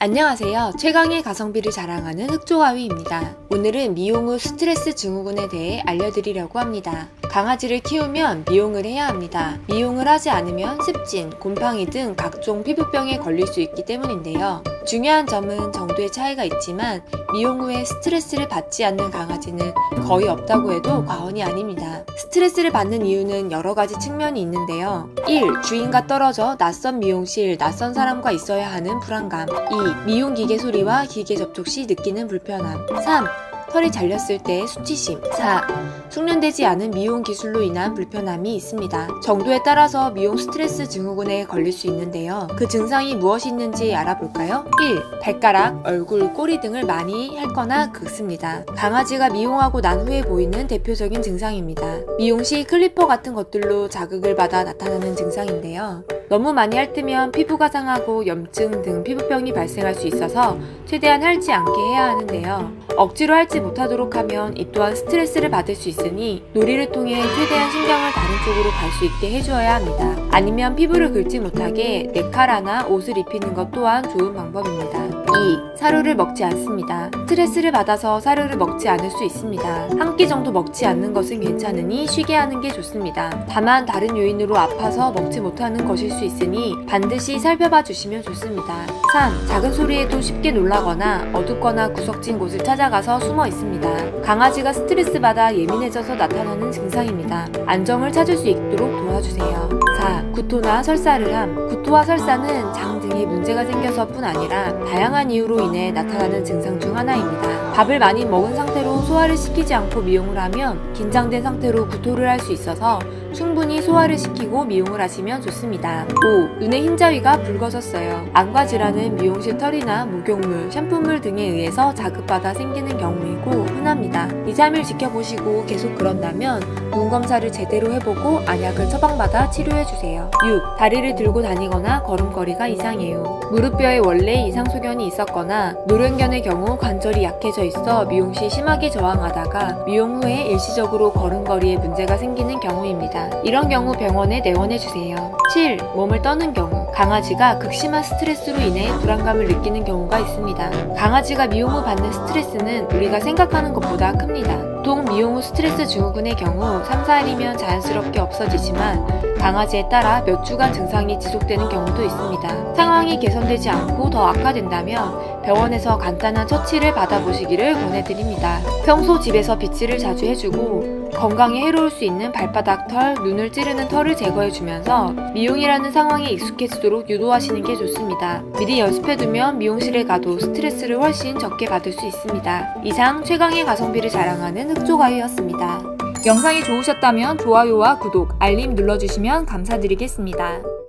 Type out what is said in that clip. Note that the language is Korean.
안녕하세요. 최강의 가성비를 자랑하는 흑조가위입니다. 오늘은 미용 후 스트레스 증후군에 대해 알려드리려고 합니다. 강아지를 키우면 미용을 해야 합니다. 미용을 하지 않으면 습진, 곰팡이 등 각종 피부병에 걸릴 수 있기 때문인데요. 중요한 점은 정도의 차이가 있지만 미용 후에 스트레스를 받지 않는 강아지는 거의 없다고 해도 과언이 아닙니다. 스트레스를 받는 이유는 여러 가지 측면이 있는데요. 1. 주인과 떨어져 낯선 미용실, 낯선 사람과 있어야 하는 불안감. 2. 미용 기계 소리와 기계 접촉 시 느끼는 불편함. 3. 털이 잘렸을 때의 수치심. 4. 숙련되지 않은 미용 기술로 인한 불편함이 있습니다. 정도에 따라서 미용 스트레스 증후군에 걸릴 수 있는데요. 그 증상이 무엇이 있는지 알아볼까요? 1. 발가락, 얼굴, 꼬리 등을 많이 핥거나 긁습니다. 강아지가 미용하고 난 후에 보이는 대표적인 증상입니다. 미용 시 클리퍼 같은 것들로 자극을 받아 나타나는 증상인데요. 너무 많이 핥으면 피부가 상하고 염증 등 피부병이 발생할 수 있어서 최대한 핥지 않게 해야 하는데요. 억지로 핥지 못하도록 하면 이 또한 스트레스를 받을 수 있으니 놀이를 통해 최대한 신경을 다른 쪽으로 갈 수 있게 해주어야 합니다. 아니면 피부를 긁지 못하게 네카라나 옷을 입히는 것 또한 좋은 방법입니다. 2. 사료를 먹지 않습니다. 스트레스를 받아서 사료를 먹지 않을 수 있습니다. 한 끼 정도 먹지 않는 것은 괜찮으니 쉬게 하는 게 좋습니다. 다만 다른 요인으로 아파서 먹지 못하는 것일 수 있으니 반드시 살펴봐 주시면 좋습니다. 3. 작은 소리에도 쉽게 놀라거나 어둡거나 구석진 곳을 찾아가서 숨어 있습니다. 강아지가 스트레스 받아 예민해져서 나타나는 증상입니다. 안정을 찾을 수 있도록 도와주세요. 4. 구토나 설사를 함. 구토와 설사는 장 등에 문제가 생겨서 뿐 아니라 다양한 이유로 인해 나타나는 증상 중 하나입니다. 밥을 많이 먹은 상태로 소화를 시키지 않고 미용을 하면 긴장된 상태로 구토를 할 수 있어서 충분히 소화를 시키고 미용을 하시면 좋습니다. 5. 눈에 흰자위가 붉어졌어요. 안과 질환은 미용실 털이나 목욕물, 샴푸물 등에 의해서 자극받아 생기는 경우이고 흔합니다. 2, 3일 지켜보시고 계속 그런다면 눈 검사를 제대로 해보고 안약을 처방받아 치료해주세요. 6. 다리를 들고 다니거나 걸음걸이가 이상해요. 무릎뼈에 원래 이상 소견이 있었거나 노령견의 경우 관절이 약해져 있어 미용 시 심하게 저항하다가 미용 후에 일시적으로 걸음걸이에 문제가 생기는 경우입니다. 이런 경우 병원에 내원해주세요. 7. 몸을 떠는 경우. 강아지가 극심한 스트레스로 인해 불안감을 느끼는 경우가 있습니다. 강아지가 미용 후 받는 스트레스는 우리가 생각하는 것보다 큽니다. 보통 미용 후 스트레스 증후군의 경우 3, 4일이면 자연스럽게 없어지지만 강아지에 따라 몇 주간 증상이 지속되는 경우도 있습니다. 상황이 개선되지 않고 더 악화된다면 병원에서 간단한 처치를 받아보시기를 권해드립니다. 평소 집에서 빗질을 자주 해주고 건강에 해로울 수 있는 발바닥 털, 눈을 찌르는 털을 제거해주면서 미용이라는 상황에 익숙해지도록 유도하시는 게 좋습니다. 미리 연습해두면 미용실에 가도 스트레스를 훨씬 적게 받을 수 있습니다. 이상 최강의 가성비를 자랑하는 흑조가위였습니다. 영상이 좋으셨다면 좋아요와 구독, 알림 눌러주시면 감사드리겠습니다.